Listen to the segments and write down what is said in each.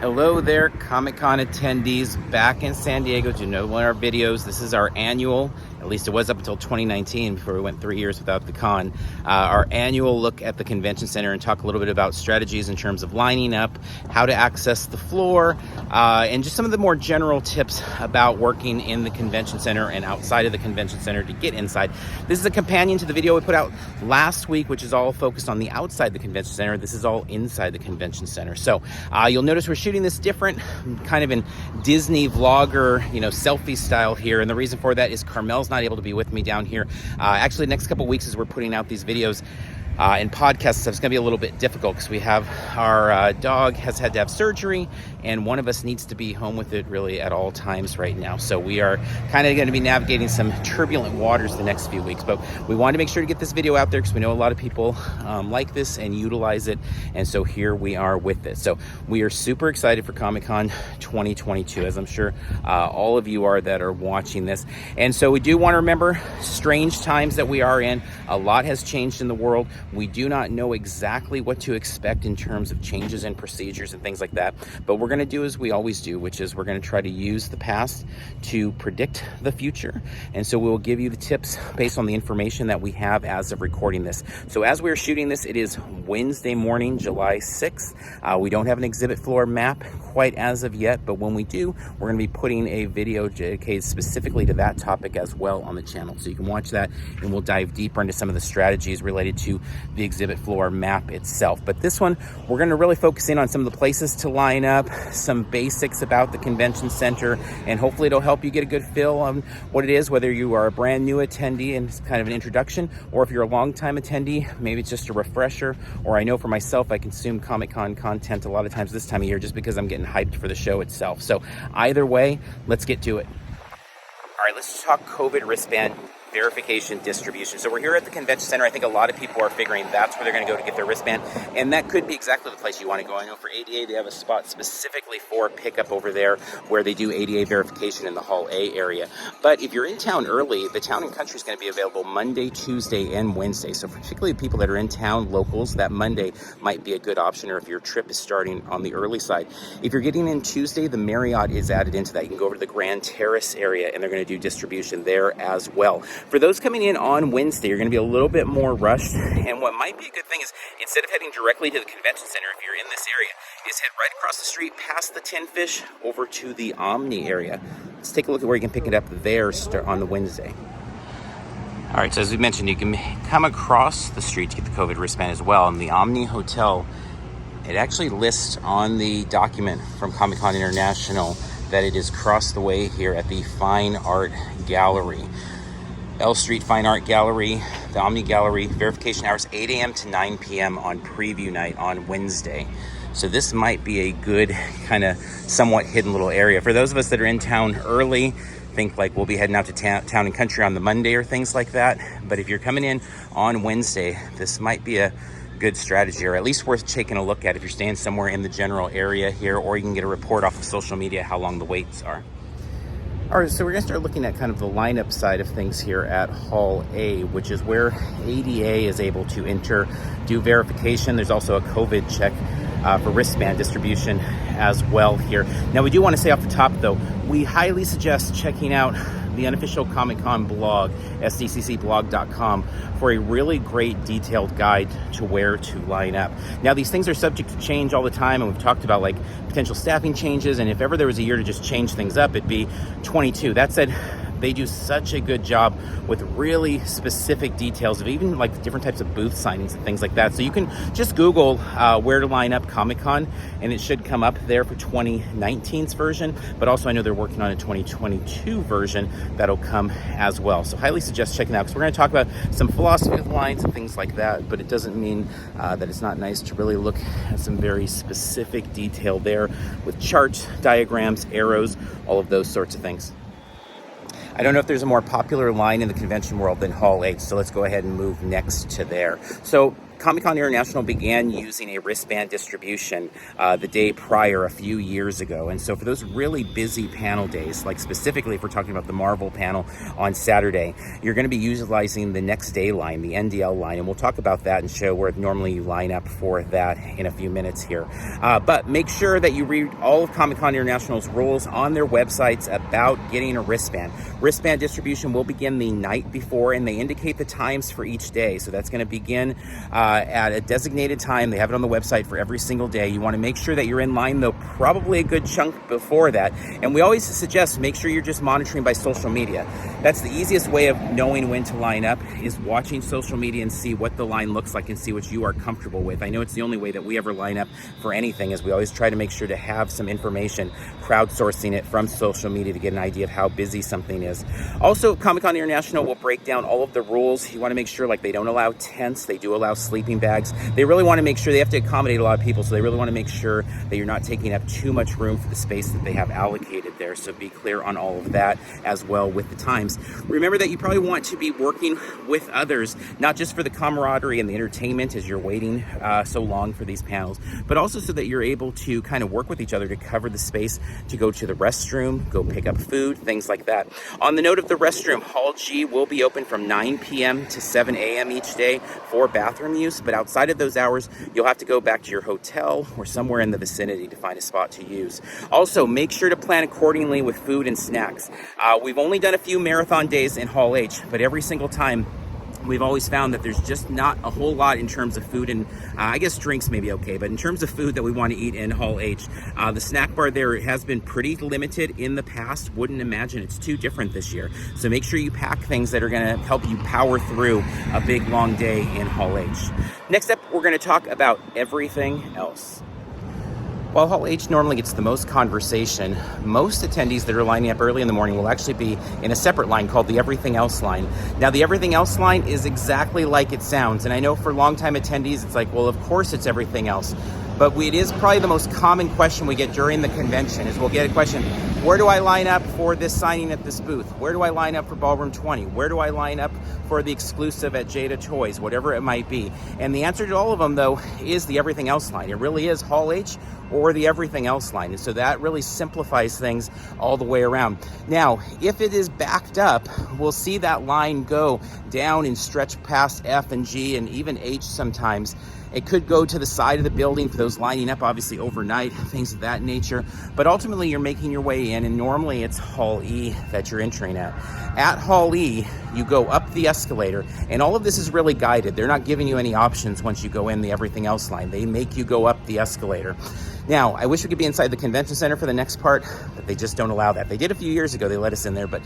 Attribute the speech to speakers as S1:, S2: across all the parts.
S1: Hello there, Comic-Con attendees back in San Diego. Do you know one of our videos? This is our annual, at least it was up until 2019 before we went 3 years without the con, our annual look at the convention center and talk a little bit about strategies in terms of lining up, how to access the floor, and just some of the more general tips about working in the convention center and outside of the convention center to get inside. This is a companion to the video we put out last week, which is all focused on the outside the convention center. This is all inside the convention center. So you'll notice we're shooting this different, kind of in Disney vlogger, selfie style here. And the reason for that is Carmel's not able to be with me down here. Actually, the next couple weeks as we're putting out these videos and podcast stuff, it's going to be a little bit difficult because we have our dog has had to have surgery, and one of us needs to be home with it really at all times right now. So we are kind of going to be navigating some turbulent waters the next few weeks, but we wanted to make sure to get this video out there because we know a lot of people like this and utilize it, and so here we are with it. So we are super excited for Comic-Con 2022, as I'm sure all of you are that are watching this. And so we do want to remember strange times that we are in. A lot has changed in the world. We do not know exactly what to expect in terms of changes in procedures and things like that, but we're going to do as we always do, which is we're going to try to use the past to predict the future. And so we will give you the tips based on the information that we have as of recording this. So as we're shooting this, it is Wednesday morning, July 6th. We don't have an exhibit floor map quite as of yet, but when we do, we're going to be putting a video dedicated specifically to that topic as well on the channel. So you can watch that, and we'll dive deeper into some of the strategies related to the exhibit floor map itself. But this one, we're going to really focus in on some of the places to line up, some basics about the convention center, and hopefully it'll help you get a good feel on what it is, whether you are a brand new attendee and it's kind of an introduction, or if you're a long-time attendee, maybe it's just a refresher. Or I know for myself, I consume Comic-Con content a lot of times this time of year just because I'm getting hyped for the show itself. So either way, let's get to it. All right, let's talk COVID wristband verification distribution. So we're here at the convention center. I think a lot of people are figuring that's where they're going to go to get their wristband, and that could be exactly the place you want to go. I know for ADA, they have a spot specifically for pickup over there where they do ADA verification in the Hall A area. But if you're in town early, the Town and Country is going to be available Monday, Tuesday, and Wednesday. So particularly people that are in town, locals, that Monday might be a good option, or if your trip is starting on the early side. If you're getting in Tuesday, the Marriott is added into that. You can go over to the Grand Terrace area, and they're going to do distribution there as well. For those coming in on Wednesday, you're going to be a little bit more rushed, and what might be a good thing is instead of heading directly to the convention center, if you're in this area, is head right across the street past the Tin Fish over to the Omni area. Let's take a look at where you can pick it up there on the Wednesday. All right, so as we mentioned, you can come across the street to get the COVID wristband as well, and the Omni Hotel, it actually lists on the document from Comic-Con International that it is across the way here at the Fine Art Gallery. L Street Fine Art Gallery, the Omni Gallery, verification hours 8 a.m. to 9 p.m. on preview night on Wednesday. So this might be a good kind of somewhat hidden little area. For those of us that are in town early, think like we'll be heading out to Town and Country on the Monday or things like that. But if you're coming in on Wednesday, this might be a good strategy, or at least worth taking a look at if you're staying somewhere in the general area here, or you can get a report off of social media how long the waits are. All right, so we're going to start looking at kind of the lineup side of things here at Hall A, which is where ADA is able to enter, do verification. There's also a COVID check for wristband distribution as well here. Now, we do want to say off the top, though, we highly suggest checking out the unofficial Comic-Con blog, SDCCblog.com, for a really great detailed guide to where to line up. Now, these things are subject to change all the time, and we've talked about like potential staffing changes, and if ever there was a year to just change things up, it'd be 22. That said, they do such a good job with really specific details of even like different types of booth signings and things like that. So you can just Google where to line up Comic-Con, and it should come up there for 2019's version. But also I know they're working on a 2022 version that'll come as well. So highly suggest checking out, because we're going to talk about some philosophy of lines and things like that, but it doesn't mean that it's not nice to really look at some very specific detail there with charts, diagrams, arrows, all of those sorts of things. I don't know if there's a more popular line in the convention world than Hall H, so let's go ahead and move next to there. So Comic-Con International began using a wristband distribution the day prior, a few years ago. And so for those really busy panel days, like specifically if we're talking about the Marvel panel on Saturday, you're going to be utilizing the next day line, the NDL line. And we'll talk about that and show where normally you line up for that in a few minutes here. But make sure that you read all of Comic-Con International's rules on their websites about getting a wristband. Wristband distribution will begin the night before, and they indicate the times for each day. So that's going to begin at a designated time. They have it on the website for every single day. You want to make sure that you're in line, though, probably a good chunk before that. And we always suggest make sure you're just monitoring by social media. That's the easiest way of knowing when to line up, is watching social media and see what the line looks like and see what you are comfortable with. I know it's the only way that we ever line up for anything, is we always try to make sure to have some information, crowdsourcing it from social media to get an idea of how busy something is. Also, Comic-Con International will break down all of the rules. You want to make sure, like, they don't allow tents, they do allow sleeping bags. They really want to make sure, they have to accommodate a lot of people, so they really want to make sure that you're not taking up too much room for the space that they have allocated there. So be clear on all of that as well with the times. Remember that you probably want to be working with others, not just for the camaraderie and the entertainment as you're waiting so long for these panels, but also so that you're able to kind of work with each other to cover the space to go to the restroom, go pick up food, things like that. On the note of the restroom, Hall G will be open from 9 p.m. to 7 a.m. each day for bathroom use, but outside of those hours, you'll have to go back to your hotel or somewhere in the vicinity to find a spot to use. Also, make sure to plan accordingly with food and snacks. We've only done a few marathon days in Hall H, but every single time we've always found that there's just not a whole lot in terms of food, and I guess drinks may be okay, but in terms of food that we want to eat in Hall H, the snack bar there has been pretty limited in the past. Wouldn't imagine it's too different this year. So make sure you pack things that are going to help you power through a big long day in Hall H. Next up, we're going to talk about everything else. While Hall H normally gets the most conversation, most attendees that are lining up early in the morning will actually be in a separate line called the Everything Else line. Now, the Everything Else line is exactly like it sounds, and I know for longtime attendees, it's like, well, of course it's everything else. But it is probably the most common question we get during the convention, is we'll get a question, where do I line up for this signing at this booth? Where do I line up for Ballroom 20? Where do I line up for the exclusive at Jada Toys? Whatever it might be. And the answer to all of them, though, is the Everything Else line. It really is Hall H or the Everything Else line. And so that really simplifies things all the way around. Now, if it is backed up, we'll see that line go down and stretch past F and G and even H sometimes. It could go to the side of the building for those lining up, obviously overnight, things of that nature. But ultimately, you're making your way in, and normally it's Hall E that you're entering at. At Hall E, you go up the escalator, and all of this is really guided. They're not giving you any options once you go in the Everything Else line. They make you go up the escalator. Now, I wish we could be inside the convention center for the next part, but they just don't allow that. They did a few years ago. They let us in there, but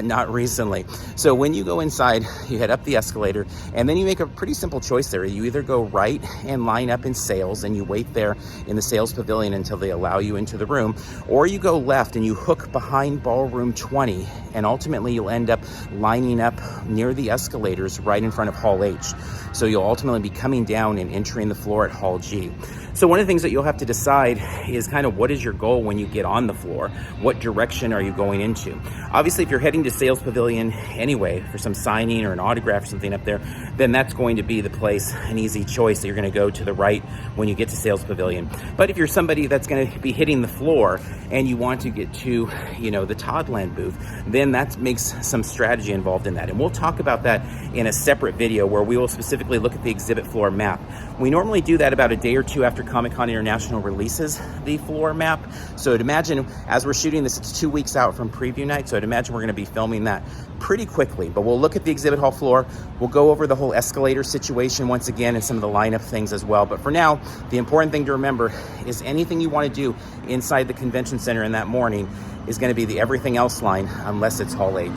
S1: not recently. So when you go inside, you head up the escalator, and then you make a pretty simple choice there. You either go right and line up in sales, and you wait there in the sales pavilion until they allow you into the room, or you go left and you hook behind Ballroom 20, and ultimately you'll end up lining up near the escalators right in front of Hall H. So you'll ultimately be coming down and entering the floor at Hall G. So one of the things that you'll have to decide is kind of what is your goal when you get on the floor? What direction are you going into? Obviously, if you're heading to Sales Pavilion anyway for some signing or an autograph or something up there, then that's going to be the place, an easy choice, that you're going to go to the right when you get to Sales Pavilion. But if you're somebody that's going to be hitting the floor and you want to get to, the Toddland booth, then that makes some strategy involved in that. And we'll talk about that in a separate video where we will specifically look at the exhibit floor map. We normally do that about a day or two after Comic-Con International releases the floor map. So I'd imagine, as we're shooting this, it's 2 weeks out from preview night, so I'd imagine we're going to be filming that pretty quickly. But we'll look at the exhibit hall floor. We'll go over the whole escalator situation once again and some of the lineup things as well. But for now, the important thing to remember is anything you want to do inside the convention center in that morning is going to be the Everything Else line, unless it's Hall H.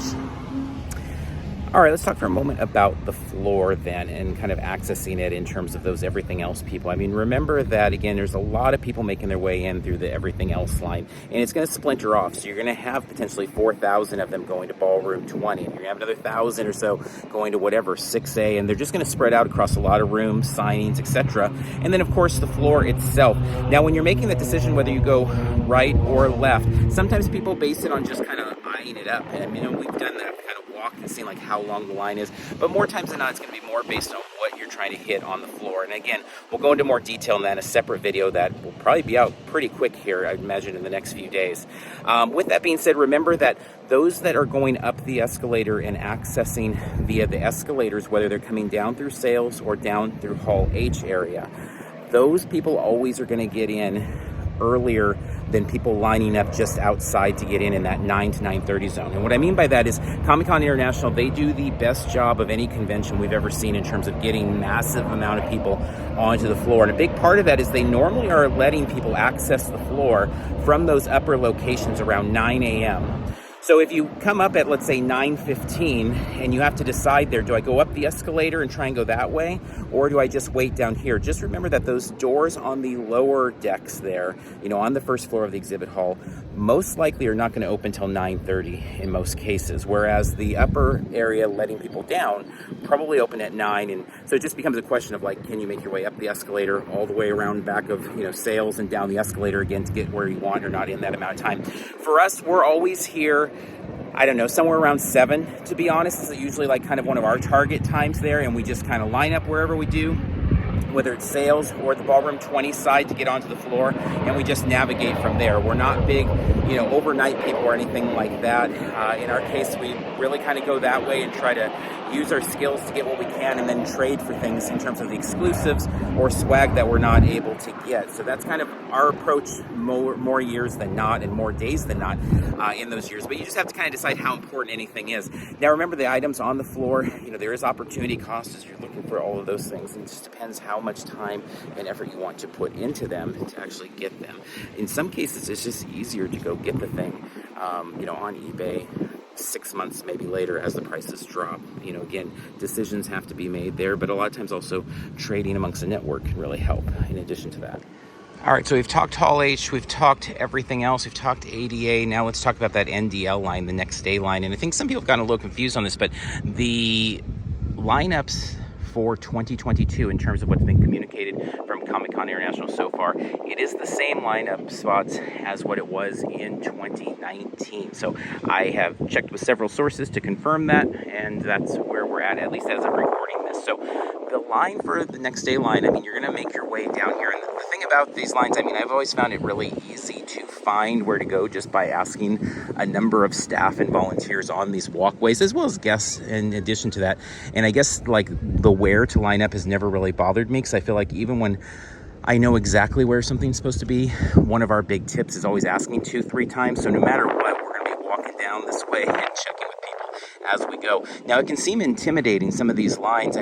S1: All right, let's talk for a moment about the floor then and kind of accessing it in terms of those Everything Else people. I mean, remember that, again, there's a lot of people making their way in through the Everything Else line, and it's going to splinter off. So you're going to have potentially 4,000 of them going to Ballroom 20, and you're going to have another 1,000 or so going to whatever, 6A, and they're just going to spread out across a lot of rooms, signings, etc. And then, of course, the floor itself. Now, when you're making the decision whether you go right or left, sometimes people base it on just kind of eye tying it up. And I mean, we've done that kind of walk and seen like how long the line is, but more times than not, it's going to be more based on what you're trying to hit on the floor. And again, we'll go into more detail on that in a separate video that will probably be out pretty quick here, I'd imagine, in the next few days. With that being said, remember that those that are going up the escalator and accessing via the escalators, whether they're coming down through sales or down through Hall H area, those people always are going to get in earlier than people lining up just outside to get in that 9 to 9:30 zone. And what I mean by that is Comic-Con International, they do the best job of any convention we've ever seen in terms of getting massive amount of people onto the floor. And a big part of that is they normally are letting people access the floor from those upper locations around 9 a.m. So if you come up at, let's say, 9:15 and you have to decide there, do I go up the escalator and try and go that way, or do I just wait down here? Just remember that those doors on the lower decks there, on the first floor of the exhibit hall, most likely are not going to open until 9:30 in most cases, whereas the upper area letting people down probably open at 9. And so it just becomes a question of, like, can you make your way up the escalator all the way around back of sales and down the escalator again to get where you want, or not in that amount of time. For us, we're always here, I don't know, somewhere around 7, to be honest. This is usually like kind of one of our target times there, and we just kind of line up wherever we do, whether it's sales or the ballroom 20 side to get onto the floor, and we just navigate from there. We're not big, overnight people or anything like that. In our case, we really kind of go that way and try to use our skills to get what we can, and then trade for things in terms of the exclusives or swag that we're not able to get. So that's kind of our approach more years than not, and more days than not in those years. But you just have to kind of decide how important anything is. Now remember, the items on the floor, there is opportunity cost as you're looking for all of those things, and it just depends how much time and effort you want to put into them to actually get them. In some cases, it's just easier to go get the thing, on eBay 6 months maybe later as the prices drop. Again, decisions have to be made there, but a lot of times also trading amongst a network can really help in addition to that. All right, so we've talked Hall H, we've talked everything else, we've talked ADA. Now let's talk about that NDL line, the next day line. And I think some people have gotten a little confused on this, but the lineups for 2022 in terms of what's been communicated from Comic-Con International so far, it is the same lineup spots as what it was in 2019. So I have checked with several sources to confirm that, and that's where we're at least as I'm recording this. So the line for the next day line, you're going to make your way down here. And the thing about these lines, I've always found it really easy to find where to go just by asking a number of staff and volunteers on these walkways, as well as guests in addition to that. And I guess like the where to line up has never really bothered me, because I feel like even when I know exactly where something's supposed to be, one of our big tips is always asking 2-3 times. So no matter what, we're going to be walking down this way and checking with people as we go. Now, it can seem intimidating, some of these lines.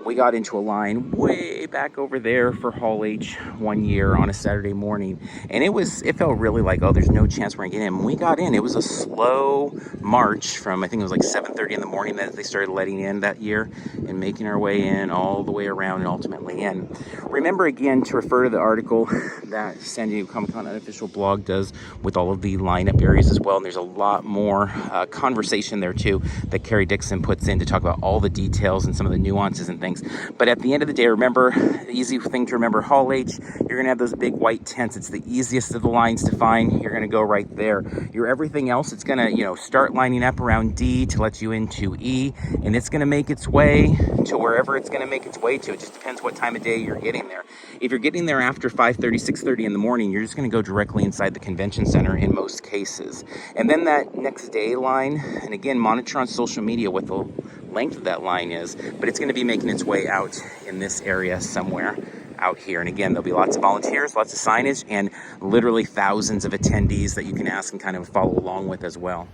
S1: We got into a line way back over there for Hall H one year on a Saturday morning, and it felt really like, oh, there's no chance we're gonna get in. When we got in, it was a slow march from, I think it was like 7:30 in the morning that they started letting in that year, and making our way in all the way around and ultimately in. Remember again to refer to the article that San Diego Comic-Con unofficial blog does with all of the lineup areas as well, and there's a lot more conversation there too that Carrie Dixon puts in to talk about all the details and some of the nuances and things. But at the end of the day, remember, the easy thing to remember, Hall H, you're going to have those big white tents. It's the easiest of the lines to find. You're going to go right there. Your everything else, it's going to, start lining up around D to let you into E, and it's going to make its way to wherever it's going to make its way to. It just depends what time of day you're getting there. If you're getting there after 5:30, 6:30 in the morning, you're just going to go directly inside the convention center in most cases. And then that next day line, and again, monitor on social media what the length of that line is, but it's going to be making its way out in this area somewhere out here. And again, there'll be lots of volunteers, lots of signage, and literally thousands of attendees that you can ask and kind of follow along with as well.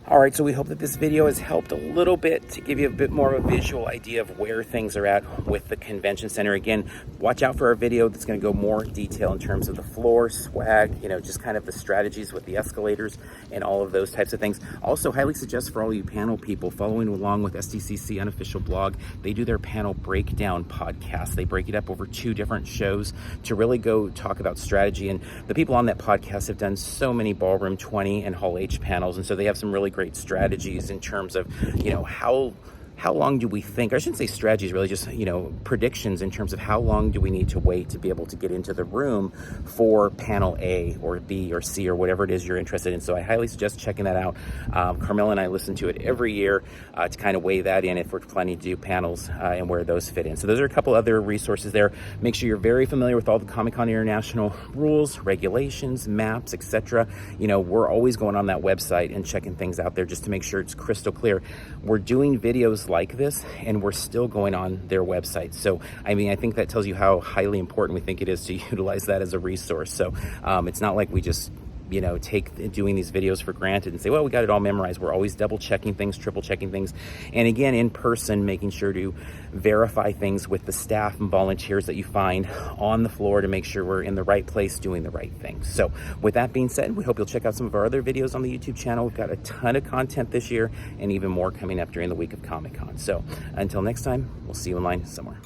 S1: All right, so we hope that this video has helped a little bit to give you a bit more of a visual idea of where things are at with the convention center. Again, watch out for our video that's going to go more detail in terms of the floor, swag, just kind of the strategies with the escalators and all of those types of things. Also, highly suggest for all you panel people following along with SDCC unofficial blog, they do their panel breakdown podcast. They break it up over 2 different shows to really go talk about strategy. And the people on that podcast have done so many Ballroom 20 and Hall H panels, and so they have some really great strategies in terms of, how how long do we think, or I shouldn't say strategies, really just, you know, predictions in terms of how long do we need to wait to be able to get into the room for panel A or B or C or whatever it is you're interested in. So I highly suggest checking that out. Carmela and I listen to it every year to kind of weigh that in if we're planning to do panels and where those fit in. So those are a couple other resources there. Make sure you're very familiar with all the Comic-Con International rules, regulations, maps, etc. You know, we're always going on that website and checking things out there just to make sure it's crystal clear. We're doing videos like this and we're still going on their website. So I mean, I think that tells you how highly important we think it is to utilize that as a resource. So it's not like we just, you know, take doing these videos for granted and say, well, we got it all memorized. We're always double checking things, triple checking things. And again, in person, making sure to verify things with the staff and volunteers that you find on the floor to make sure we're in the right place doing the right thing. So with that being said, we hope you'll check out some of our other videos on the YouTube channel. We've got a ton of content this year and even more coming up during the week of Comic-Con. So until next time, we'll see you in line somewhere.